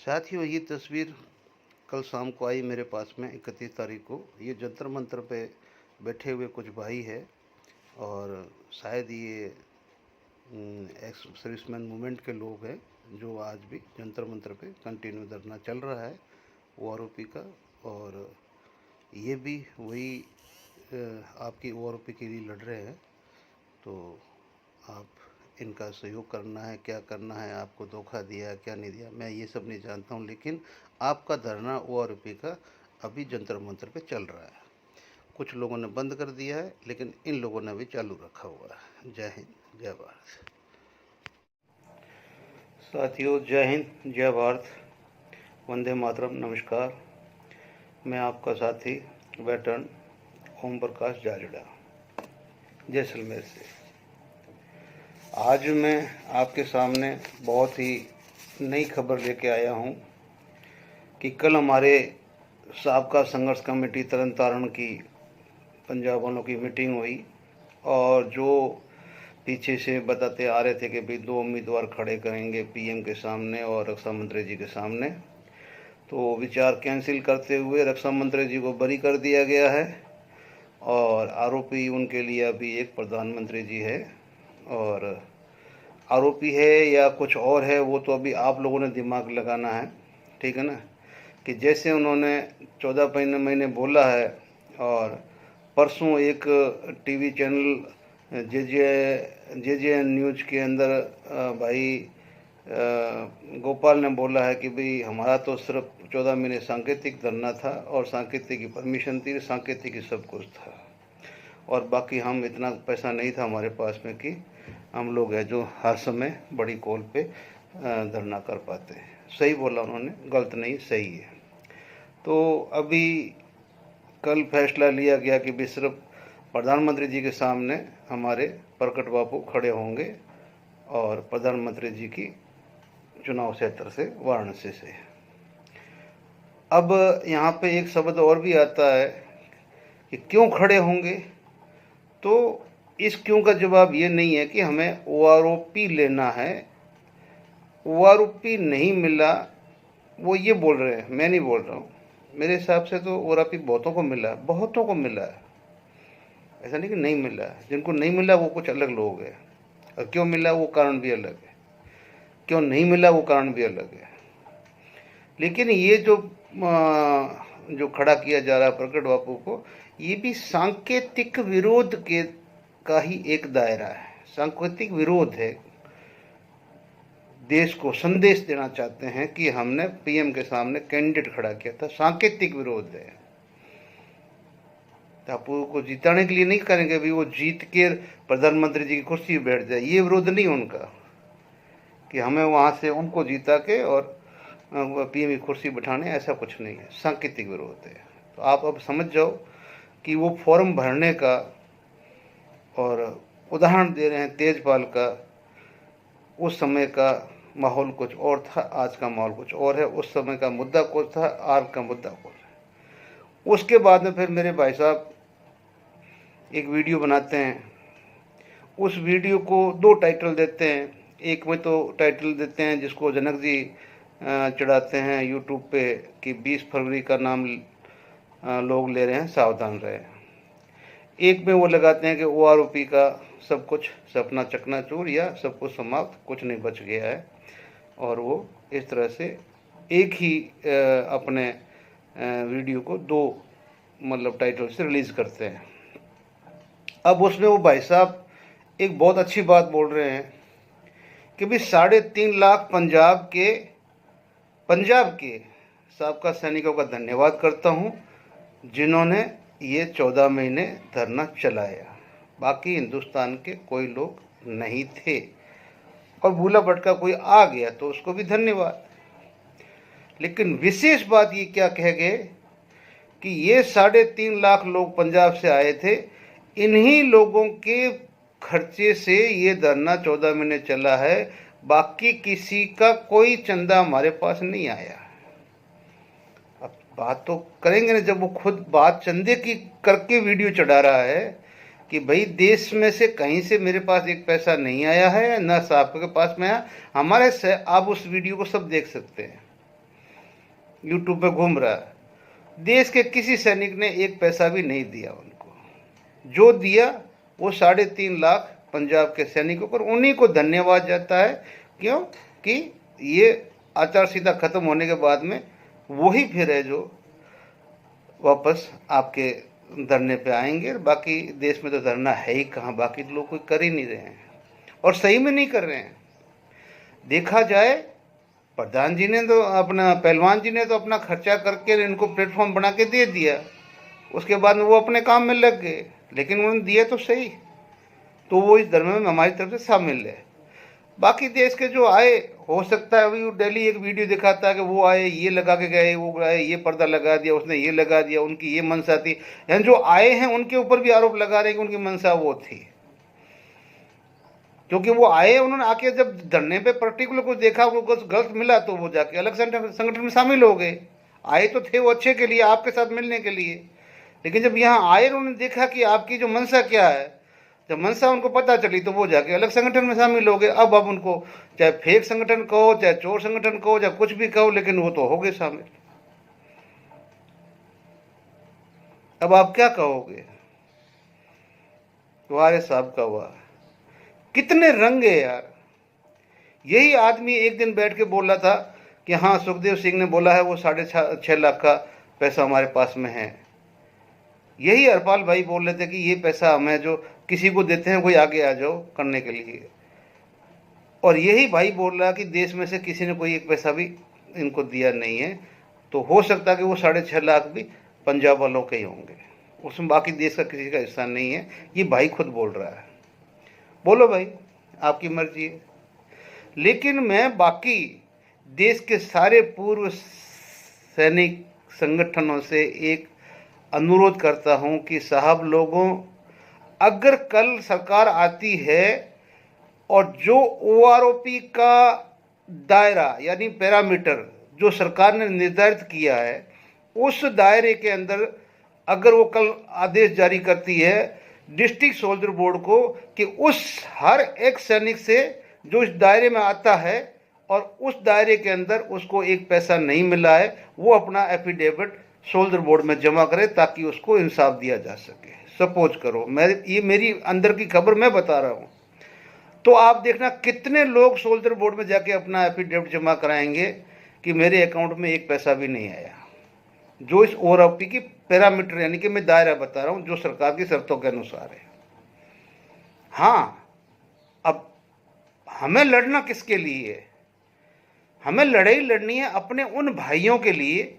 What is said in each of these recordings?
साथियों, ये तस्वीर कल शाम को आई मेरे पास में 31 तारीख को। ये जंतर मंतर पे बैठे हुए कुछ भाई है और शायद ये एक्स सर्विसमैन मूवमेंट के लोग हैं जो आज भी जंतर मंतर पे कंटिन्यू धरना चल रहा है ओआरओपी का। और ये भी वही आपकी ओआरओपी के लिए लड़ रहे हैं। तो आप इनका सहयोग करना है, क्या करना है, आपको धोखा दिया क्या नहीं दिया, मैं ये सब नहीं जानता हूँ। लेकिन आपका धरना ओआरओपी का अभी जंतर मंतर पे चल रहा है। कुछ लोगों ने बंद कर दिया है लेकिन इन लोगों ने भी चालू रखा हुआ है। जय हिंद, जय भारत। साथियों, जय हिंद, जय भारत, वंदे मातरम, नमस्कार। मैं आपका साथी वेटरन ओम प्रकाश जाजड़ा, जैसलमेर से। आज मैं आपके सामने बहुत ही नई खबर लेके आया हूँ कि कल हमारे साबका संघर्ष कमेटी तरन तारण की पंजाब वालों की मीटिंग हुई और जो पीछे से बताते आ रहे थे कि भाई 2 उम्मीदवार खड़े करेंगे पीएम के सामने और रक्षा मंत्री जी के सामने, तो विचार कैंसिल करते हुए रक्षा मंत्री जी को बरी कर दिया गया है और आरोपी उनके लिए अभी एक प्रधानमंत्री जी है। और आरोपी है या कुछ और है वो तो अभी आप लोगों ने दिमाग लगाना है, ठीक है ना। कि जैसे उन्होंने 14 महीने बोला है और परसों एक टीवी चैनल जे न्यूज़ के अंदर भाई गोपाल ने बोला है कि भाई हमारा तो सिर्फ 14 महीने सांकेतिक धरना था और सांकेतिक की परमिशन थी, सांकेतिक ही सब कुछ था और बाकी हम इतना पैसा नहीं था हमारे पास में कि हम लोग हैं जो हर समय बड़ी कॉल पे धरना कर पाते हैं। सही बोला उन्होंने, गलत नहीं, सही है। तो अभी कल फैसला लिया गया कि भी सिर्फ प्रधानमंत्री जी के सामने हमारे प्रकट बापू खड़े होंगे और प्रधानमंत्री जी की चुनाव क्षेत्र से वाराणसी से। अब यहाँ पे एक शब्द और भी आता है कि क्यों खड़े होंगे, तो इस क्यों का जवाब ये नहीं है कि हमें ओआरओपी लेना है। ओआरओपी नहीं मिला वो ये बोल रहे हैं, मैं नहीं बोल रहा हूँ। मेरे हिसाब से तो ओआरओपी बहुतों को मिला है, बहुतों को मिला है, ऐसा नहीं कि नहीं मिला है। जिनको नहीं मिला वो कुछ अलग लोग हैं और क्यों मिला वो कारण भी अलग है, क्यों नहीं मिला वो कारण भी अलग है। लेकिन ये जो खड़ा किया जा रहा है प्रकट बापू को, ये भी सांकेतिक विरोध के का ही एक दायरा है। सांकेतिक विरोध है, देश को संदेश देना चाहते हैं कि हमने पीएम के सामने कैंडिडेट खड़ा किया था, सांकेतिक विरोध है। बापू को जिताने के लिए नहीं करेंगे भी वो जीत के प्रधानमंत्री जी की कुर्सी पर बैठ जाए, ये विरोध नहीं उनका कि हमें वहां से उनको जीता के और पीएम की कुर्सी बिठाने, ऐसा कुछ नहीं है, सांकेतिक विरोध है। तो आप अब समझ जाओ कि वो फॉर्म भरने का और उदाहरण दे रहे हैं तेजपाल का, उस समय का माहौल कुछ और था, आज का माहौल कुछ और है। उस समय का मुद्दा कुछ था, आज का मुद्दा कुछ है। उसके बाद में फिर मेरे भाई साहब एक वीडियो बनाते हैं, उस वीडियो को 2 टाइटल देते हैं। एक में तो टाइटल देते हैं जिसको जनक जी चढ़ाते हैं यूट्यूब पे कि 20 फरवरी का नाम लोग ले रहे हैं, सावधान रहे। एक में वो लगाते हैं कि ओआरओपी का सब कुछ सपना चकनाचूर या सब कुछ समाप्त, कुछ नहीं बच गया है। और वो इस तरह से एक ही अपने वीडियो को 2 मतलब टाइटल से रिलीज़ करते हैं। अब उसमें वो भाई साहब एक बहुत अच्छी बात बोल रहे हैं कि भाई 3.5 लाख पंजाब के साबका सैनिकों का धन्यवाद करता हूँ जिन्होंने ये 14 महीने धरना चलाया, बाकी हिंदुस्तान के कोई लोग नहीं थे और भूला भटका कोई आ गया तो उसको भी धन्यवाद। लेकिन विशेष बात ये क्या कह गए कि ये 3.5 लाख लोग पंजाब से आए थे, इन्हीं लोगों के खर्चे से ये धरना 14 महीने चला है, बाकी किसी का कोई चंदा हमारे पास नहीं आया। अब बात तो करेंगे ना, जब वो खुद बात चंदे की करके वीडियो चढ़ा रहा है कि भाई देश में से कहीं से मेरे पास एक पैसा नहीं आया है, ना साहब के पास में आया हमारे से। आप उस वीडियो को सब देख सकते हैं, यूट्यूब पे घूम रहा है। देश के किसी सैनिक ने एक पैसा भी नहीं दिया उनको। जो दिया वो 3.5 लाख पंजाब के सैनिकों को, उन्हीं को धन्यवाद जाता है। क्यों कि ये आचार संहिता खत्म होने के बाद में वही फिर है जो वापस आपके धरने पे आएंगे। बाकी देश में तो धरना है ही कहाँ, बाकी लोग कोई कर ही नहीं रहे हैं और सही में नहीं कर रहे हैं। देखा जाए प्रधान जी ने तो अपना, पहलवान जी ने तो अपना खर्चा करके इनको प्लेटफॉर्म बना के दे दिया, उसके बाद में वो अपने काम में लग गए, लेकिन उन्होंने दिया तो सही, तो वो इस धर्म में हमारी तरफ से शामिल है। बाकी देश के जो आए, हो सकता है अभी डेली एक वीडियो दिखाता है कि वो आए ये लगा के गए, वो आए ये पर्दा लगा दिया, उसने ये लगा दिया, उनकी ये मनसा थी। यानी जो आए हैं उनके ऊपर भी आरोप लगा रहे हैं कि उनकी मनसा वो थी, क्योंकि वो आए, उन्होंने आके जब धरने पे पर्टिकुलर कुछ देखा, उनको गलत मिला, तो वो जाके अलग संगठन में शामिल हो गए। आए तो थे वो अच्छे के लिए, आपके साथ मिलने के लिए, लेकिन जब यहाँ आए उन्होंने देखा कि आपकी जो मनसा क्या है, जब मनसा उनको पता चली, तो वो जाके अलग संगठन में शामिल हो गए। अब उनको चाहे फेक संगठन कहो, चाहे चोर संगठन कहो, चाहे कुछ भी कहो, लेकिन वो तो हो गए शामिल। अब आप क्या कहोगे? तुम्हारे साहब का हुआ, कितने रंग है यार। यही आदमी एक दिन बैठ के बोल रहा था कि हाँ सुखदेव सिंह ने बोला है वो 6.5 लाख का पैसा हमारे पास में है। यही हरपाल भाई बोल रहे थे कि ये पैसा हमें जो किसी को देते हैं कोई आगे आ जाओ करने के लिए, और यही भाई बोल रहा कि देश में से किसी ने कोई एक पैसा भी इनको दिया नहीं है। तो हो सकता है कि वो 6.5 लाख भी पंजाब वालों के ही होंगे, उसमें बाकी देश का किसी का हिस्सा नहीं है। ये भाई खुद बोल रहा है, बोलो भाई, आपकी मर्जी है। लेकिन मैं बाकी देश के सारे पूर्व सैनिक संगठनों से एक अनुरोध करता हूं कि साहब लोगों, अगर कल सरकार आती है और जो ओआरओपी का दायरा यानी पैरामीटर जो सरकार ने निर्धारित किया है, उस दायरे के अंदर अगर वो कल आदेश जारी करती है डिस्ट्रिक्ट सोल्जर बोर्ड को कि उस हर एक सैनिक से जो इस दायरे में आता है और उस दायरे के अंदर उसको एक पैसा नहीं मिला है, वो अपना एफिडेविट सोल्जर बोर्ड में जमा करे ताकि उसको इंसाफ दिया जा सके। सपोज करो, ये मेरी अंदर की खबर मैं बता रहा हूँ, तो आप देखना कितने लोग सोल्जर बोर्ड में जाके अपना एफिडेविट जमा कराएंगे कि मेरे अकाउंट में एक पैसा भी नहीं आया, जो इस ओआरओपी की पैरामीटर यानी कि मैं दायरा बता रहा हूँ जो सरकार की शर्तों के अनुसार है। हाँ, अब हमें लड़ना किसके लिए है? हमें लड़ाई लड़नी है अपने उन भाइयों के लिए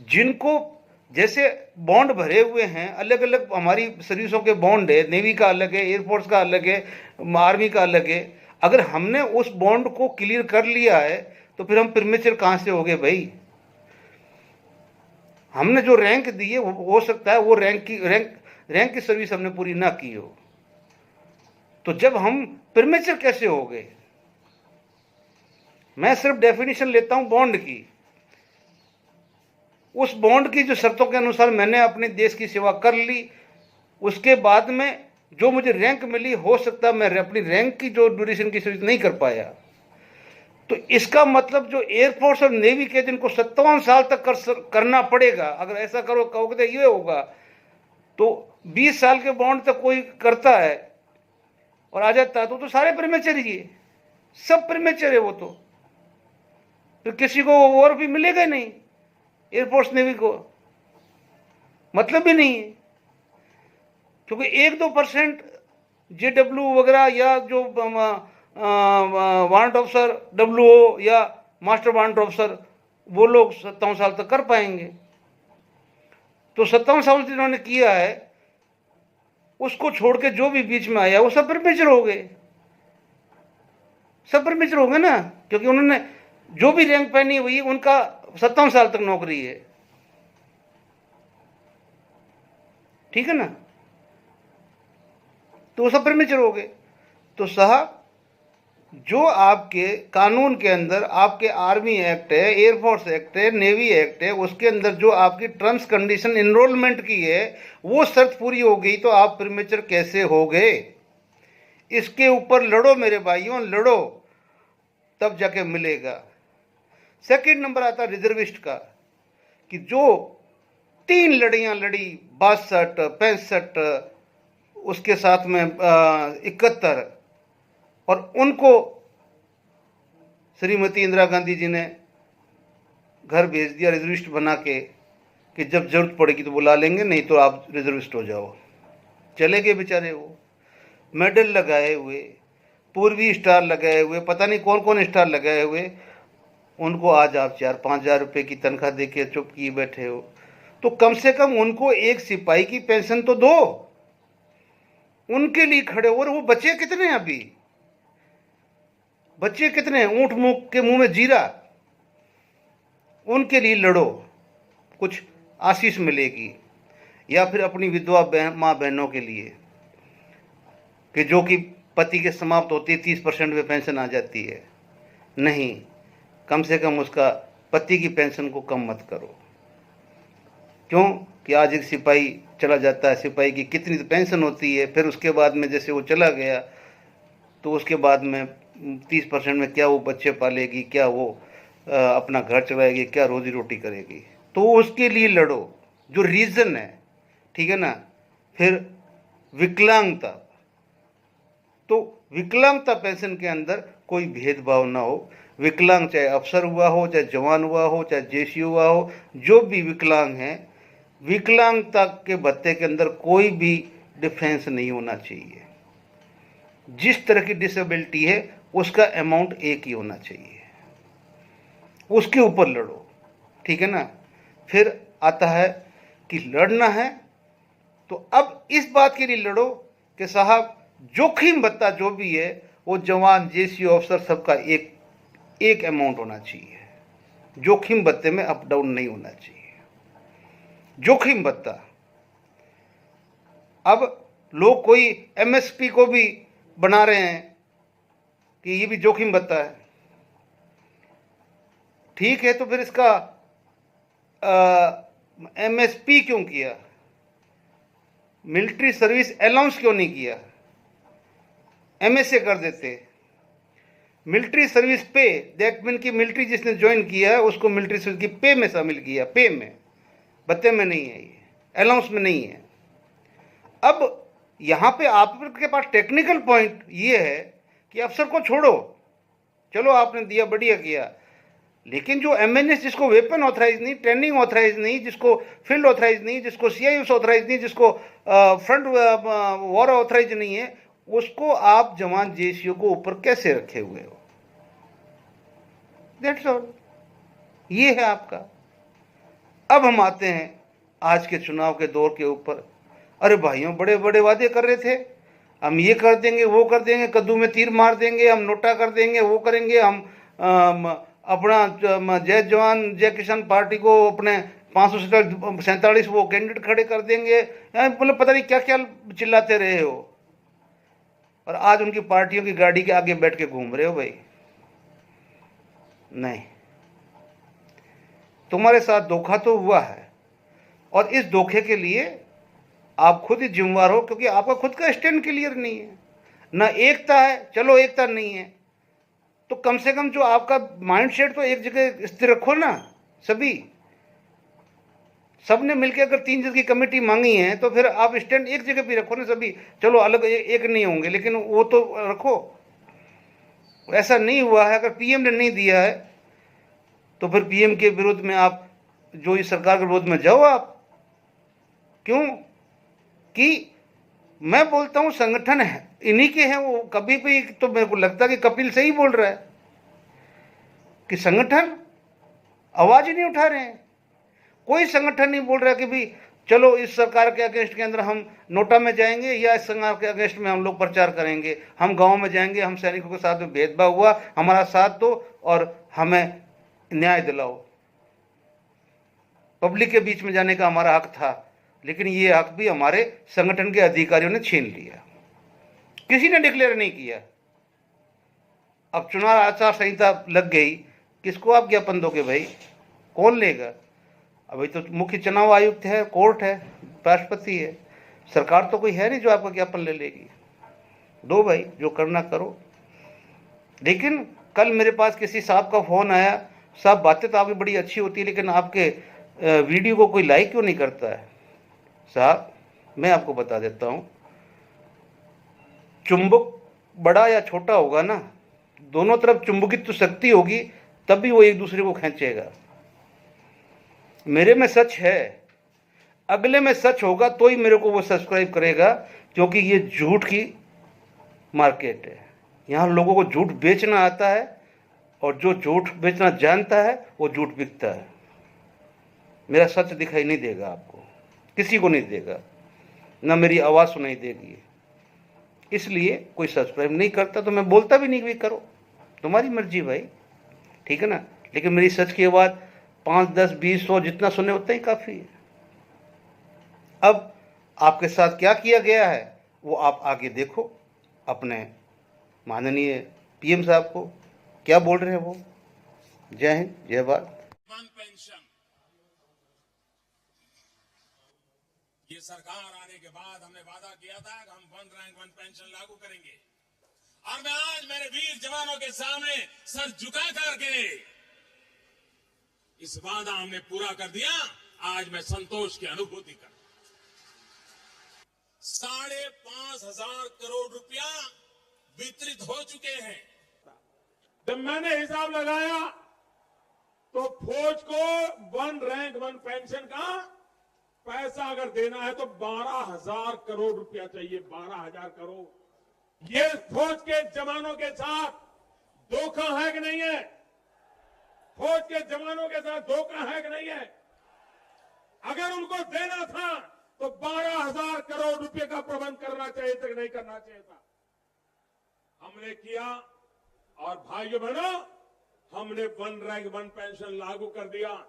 जिनको जैसे बॉन्ड भरे हुए हैं, अलग अलग हमारी सर्विसों के बॉन्ड है, नेवी का अलग है, एयरफोर्स का अलग है, आर्मी का अलग है। अगर हमने उस बॉन्ड को क्लियर कर लिया है तो फिर हम प्रीमेच्योर कहाँ से हो गए भाई? हमने जो रैंक दी है हो सकता है वो रैंक की सर्विस हमने पूरी ना की हो, तो जब हम प्रीमेच्योर कैसे हो गए? मैं सिर्फ डेफिनेशन लेता हूं बॉन्ड की। उस बॉन्ड की जो शर्तों के अनुसार मैंने अपने देश की सेवा कर ली, उसके बाद में जो मुझे रैंक मिली, हो सकता है मैं अपनी रैंक की जो ड्यूरेशन की सर्विस नहीं कर पाया, तो इसका मतलब जो एयरफोर्स और नेवी के जिनको 57 साल तक करना पड़ेगा, अगर ऐसा कहोगे तो ये होगा, तो 20 साल के बॉन्ड तक कोई करता है और आ जाता है तो सारे प्रीमेच्योर ही है, सब प्रीमेच्योर है। वो तो फिर किसी को और भी मिलेगा नहीं, एयरफोर्स नेवी को मतलब भी नहीं है, क्योंकि 1-2% JW वगैरह या जो वारंट ऑफिसर WO या मास्टर वारंट ऑफिसर, वो लोग 57 साल तक कर पाएंगे। तो 57 साल जिन्होंने किया है उसको छोड़ के जो भी बीच में आया वो सब प्रीमेच्योर हो गए, सब प्रीमेच्योर हो गए ना, क्योंकि उन्होंने जो भी रैंक पहनी हुई उनका 57 साल तक नौकरी है, ठीक है ना, तो वो सब प्रीमेच्योर हो गए। तो साहब, जो आपके कानून के अंदर आपके आर्मी एक्ट है, एयरफोर्स एक्ट है, नेवी एक्ट है, उसके अंदर जो आपकी टर्म्स कंडीशन इनरोलमेंट की है वो शर्त पूरी हो गई, तो आप प्रीमेच्योर कैसे हो गए? इसके ऊपर लड़ो मेरे भाइयों, लड़ो, तब जाके मिलेगा। सेकंड नंबर आता रिजर्विस्ट का। कि जो 3 लड़ियां लड़ी, 62, 65, उसके साथ में 71, और उनको श्रीमती इंदिरा गांधी जी ने घर भेज दिया रिजर्विस्ट बना के कि जब जरूरत पड़ेगी तो बुला लेंगे, नहीं तो आप रिजर्विस्ट हो जाओ। चले गए बेचारे। वो मेडल लगाए हुए, पूर्वी स्टार लगाए हुए, पता नहीं कौन कौन स्टार लगाए हुए, उनको आज आप 4-5 हज़ार रुपये की तनख्वाह दे के चुप किए बैठे हो। तो कम से कम उनको एक सिपाही की पेंशन तो दो, उनके लिए खड़े। और वो बचे कितने हैं अभी, बच्चे कितने हैं, ऊंट मुंह के मुंह में जीरा। उनके लिए लड़ो, कुछ आशीष मिलेगी। या फिर अपनी विधवा माँ बहनों के लिए कि जो कि पति के समाप्त होते 30% में पेंशन आ जाती है, नहीं, कम से कम उसका पति की पेंशन को कम मत करो। क्यों कि आज एक सिपाही चला जाता है, सिपाही की कितनी पेंशन होती है, फिर उसके बाद में जैसे वो चला गया तो उसके बाद में 30% में क्या वो बच्चे पालेगी, क्या वो अपना घर चलाएगी, क्या रोजी रोटी करेगी। तो उसके लिए लड़ो, जो रीज़न है, ठीक है ना। फिर विकलांगता, तो विकलांगता पेंशन के अंदर कोई भेदभाव ना हो। विकलांग चाहे अफसर हुआ हो, चाहे जवान हुआ हो, चाहे जेसी हुआ हो, जो भी विकलांग है, विकलांगता के भत्ते के अंदर कोई भी डिफरेंस नहीं होना चाहिए। जिस तरह की डिसेबिलिटी है उसका अमाउंट एक ही होना चाहिए, उसके ऊपर लड़ो, ठीक है ना। फिर आता है कि लड़ना है तो अब इस बात के लिए लड़ो कि साहब जोखिम भत्ता जो भी है वो जवान, जेसी ऑफिसर सबका एक अमाउंट होना चाहिए। जोखिम भत्ते में अप डाउन नहीं होना चाहिए। जोखिम भत्ता, अब लोग कोई एमएसपी को भी बना रहे हैं कि ये भी जोखिम भत्ता है। ठीक है, तो फिर इसका एमएसपी क्यों किया, मिलिट्री सर्विस अलाउंस क्यों नहीं किया, एमएसए कर देते। मिलिट्री सर्विस पे, दैट मीन कि मिलिट्री जिसने ज्वाइन किया है उसको मिलिट्री सर्विस की पे में शामिल किया, पे में, भत्ते में नहीं है, ये अलाउंस में नहीं है। अब यहाँ पे आपके पास टेक्निकल पॉइंट ये है कि अफसर को छोड़ो, चलो आपने दिया, बढ़िया किया, लेकिन जो एमएनएस जिसको वेपन ऑथराइज नहीं, ट्रेनिंग ऑथराइज नहीं, जिसको फील्ड ऑथराइज नहीं, जिसको सीआईएस ऑथराइज नहीं, जिसको फ्रंट वॉर ऑथराइज नहीं है, उसको आप जवान जेसीओ को ऊपर कैसे रखे हुए हो। दैट्स ऑल, ये है आपका। अब हम आते हैं आज के चुनाव के दौर के ऊपर। अरे भाइयों, बड़े बड़े वादे कर रहे थे, हम ये कर देंगे, वो कर देंगे, कद्दू में तीर मार देंगे, हम नोटा कर देंगे, वो करेंगे, हम अपना जय जवान जय किसान पार्टी को अपने 547 वो कैंडिडेट खड़े कर देंगे, मतलब पता नहीं क्या क्या चिल्लाते रहे हो, और आज उनकी पार्टियों की गाड़ी के आगे बैठ के घूम रहे हो। भाई नहीं, तुम्हारे साथ धोखा तो हुआ है, और इस धोखे के लिए आप खुद ही जिम्मेवार हो, क्योंकि आपका खुद का स्टैंड क्लियर नहीं है, ना एकता है। चलो एकता नहीं है तो कम से कम जो आपका माइंड सेट तो एक जगह स्थिर रखो ना। सभी सबने मिलकर अगर 3 जगह की कमेटी मांगी है तो फिर आप स्टैंड एक जगह भी रखो ना सभी। चलो अलग एक नहीं होंगे, लेकिन वो तो रखो। ऐसा नहीं हुआ है, अगर पीएम ने नहीं दिया है तो फिर पीएम के विरोध में आप, जो इस सरकार के विरोध में जाओ आप। क्यों कि मैं बोलता हूं संगठन है इन्हीं के हैं। वो कभी भी तो मेरे को लगता है कि कपिल सही बोल रहा है कि संगठन आवाज ही नहीं उठा रहे हैं। कोई संगठन नहीं बोल रहा कि भी चलो इस सरकार के अगेंस्ट के अंदर हम नोटा में जाएंगे, या इस सरकार के अगेंस्ट में हम लोग प्रचार करेंगे, हम गांव में जाएंगे, हम सैनिकों के साथ में भेदभाव हुआ, हमारा साथ दो और हमें न्याय दिलाओ। पब्लिक के बीच में जाने का हमारा हक था, लेकिन ये हक भी हमारे संगठन के अधिकारियों ने छीन लिया। किसी ने डिक्लेयर नहीं किया। अब चुनाव आचार संहिता लग गई, किसको आप ज्ञापन दोगे भाई? कौन लेगा? अभी तो मुख्य चुनाव आयुक्त है, कोर्ट है, राष्ट्रपति है, सरकार तो कोई है नहीं जो आपका ज्ञापन ले लेगी। दो भाई, जो करना करो। लेकिन कल मेरे पास किसी साहब का फोन आया, साहब बातें तो आपकी बड़ी अच्छी होती है, लेकिन आपके वीडियो को कोई लाइक क्यों नहीं करता है? साहब, मैं आपको बता देता हूँ, चुंबक बड़ा या छोटा होगा ना, दोनों तरफ चुंबकित्व शक्ति होगी, तब भी वो एक दूसरे को खींचेगा। मेरे में सच है, अगले में सच होगा तो ही मेरे को वो सब्सक्राइब करेगा, क्योंकि ये झूठ की मार्केट है। यहाँ लोगों को झूठ बेचना आता है, और जो झूठ बेचना जानता है वो झूठ बिकता है। मेरा सच दिखाई नहीं देगा आपको, किसी को नहीं देगा, ना मेरी आवाज़ सुनाई देगी। इसलिए कोई सब्सक्राइब नहीं करता तो मैं बोलता भी नहीं कि करो, तुम्हारी मर्जी भाई, ठीक है ना। लेकिन मेरी सच की आवाज़ 5, 10, 20, 100 जितना सुने उतना ही काफ़ी है। अब आपके साथ क्या किया गया है वो आप आगे देखो, अपने माननीय पीएम साहब को क्या बोल रहे हैं वो। जय हिंद, जय भारत। पेंशन, ये सरकार आने के बाद हमने वादा किया था कि हम 1 रैंक 1 पेंशन लागू करेंगे, और मैं आज मेरे वीर जवानों के सामने सर झुका करके इस वादा हमने पूरा कर दिया। आज मैं संतोष की अनुभूति कर, 5,500 करोड़ रुपया वितरित हो चुके हैं। जब मैंने हिसाब लगाया तो फौज को 1 रैंक 1 पेंशन का पैसा अगर देना है तो 12,000 करोड़ रुपया चाहिए। 12,000 करोड़। ये फौज के जवानों के साथ धोखा है कि नहीं है? फौज के जवानों के साथ धोखा है कि नहीं है? अगर उनको देना था तो 12,000 करोड़ रुपए का प्रबंध करना चाहिए था कि नहीं करना चाहिए था? हमने किया, और भाइयों बहनों, हमने 1 रैंक 1 पेंशन लागू कर दिया।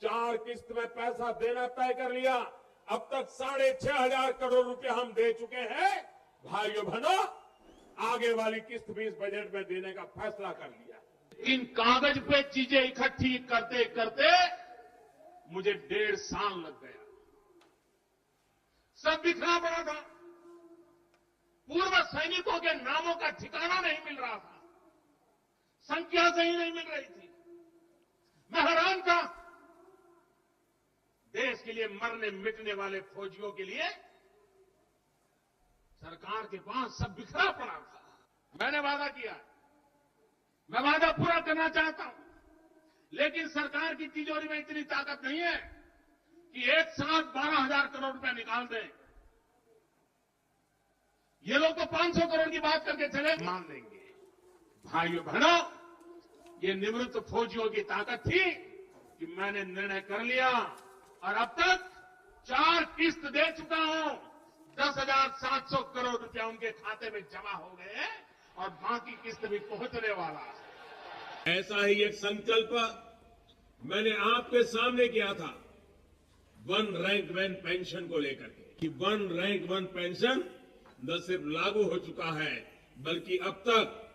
4 किस्त में पैसा देना तय कर लिया। अब तक 6,500 करोड़ रुपया हम दे चुके हैं। भाइयों बहनों, आगे वाली किस्त भी इस बजट में देने का फैसला कर लिया। इन कागज पे चीजें इकट्ठी करते करते मुझे 1.5 साल लग गया। सब बिखरा पड़ा था। पूर्व सैनिकों के नामों का ठिकाना नहीं मिल रहा था, संख्या सही नहीं मिल रही थी। मैं हैरान था। देश के लिए मरने मिटने वाले फौजियों के लिए सरकार के पास सब बिखरा पड़ा था। मैंने वादा किया, मैं वादा पूरा करना चाहता हूं, लेकिन सरकार की तिजोरी में इतनी ताकत नहीं है कि एक साथ 12,000 करोड़ रुपया निकाल दें। ये लोग तो 500 करोड़ की बात करके चले, मान लेंगे। भाइयों बहनों, ये निवृत्त फौजियों की ताकत थी कि मैंने निर्णय कर लिया, और अब तक 4 किस्त दे चुका हूं। 10,700 करोड़ रुपया उनके खाते में जमा हो गए हैं, और बाकी किस्त भी पहुंचने वाला है। ऐसा ही एक संकल्प मैंने आपके सामने किया था 1 रैंक 1 पेंशन को लेकर के, कि 1 रैंक 1 पेंशन न सिर्फ लागू हो चुका है, बल्कि अब तक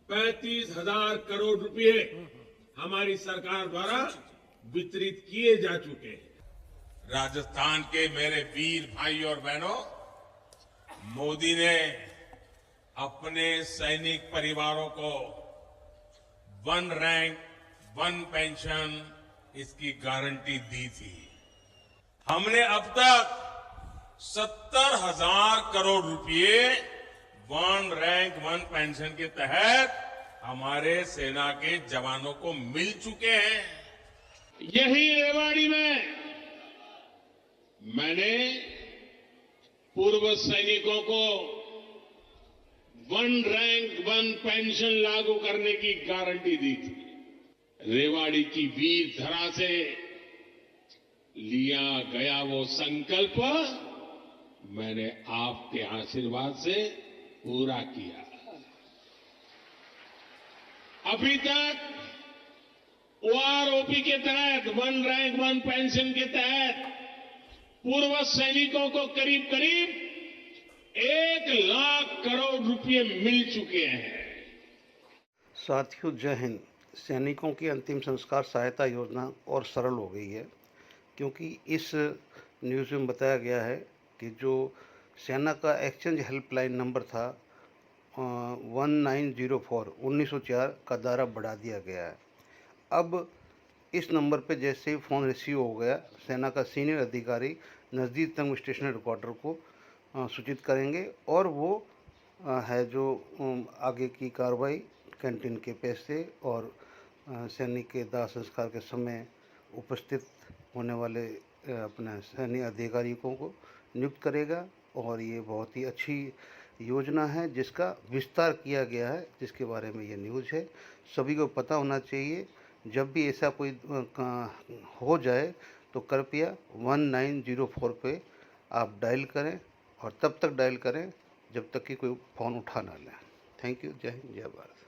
35,000 करोड़ रुपए हमारी सरकार द्वारा वितरित किए जा चुके हैं। राजस्थान के मेरे वीर भाई और बहनों, मोदी ने अपने सैनिक परिवारों को 1 रैंक 1 पेंशन इसकी गारंटी दी थी। हमने अब तक 70,000 करोड़ रुपए 1 रैंक 1 पेंशन के तहत हमारे सेना के जवानों को मिल चुके हैं। यही रेवाड़ी में मैंने पूर्व सैनिकों को 1 रैंक 1 पेंशन लागू करने की गारंटी दी थी। रेवाड़ी की वीर धरा से लिया गया वो संकल्प मैंने आपके आशीर्वाद से पूरा किया। अभी तक ओआरओपी के तहत 1 रैंक 1 पेंशन के तहत पूर्व सैनिकों को करीब करीब 1 लाख करोड़ रुपए मिल चुके हैं। साथियों, जय हिंद। सैनिकों की अंतिम संस्कार सहायता योजना और सरल हो गई है, क्योंकि इस न्यूज़ में बताया गया है कि जो सेना का एक्सचेंज हेल्पलाइन नंबर था 1904 का दायरा बढ़ा दिया गया है। अब इस नंबर पे जैसे ही फ़ोन रिसीव हो गया, सेना का सीनियर अधिकारी नज़दीकतम स्टेशन हेडक्वार्टर को सूचित करेंगे और वो है जो आगे की कार्रवाई कैंटीन के पैसे और सैनिक के दाह संस्कार के समय उपस्थित होने वाले अपने सैन्य अधिकारियों को नियुक्त करेगा। और ये बहुत ही अच्छी योजना है जिसका विस्तार किया गया है, जिसके बारे में ये न्यूज़ है। सभी को पता होना चाहिए, जब भी ऐसा कोई हो जाए तो कृपया 1904 पे आप डायल करें और तब तक डायल करें जब तक कि कोई फ़ोन उठा ना लें। Thank you. जय हिंद, जय भारत।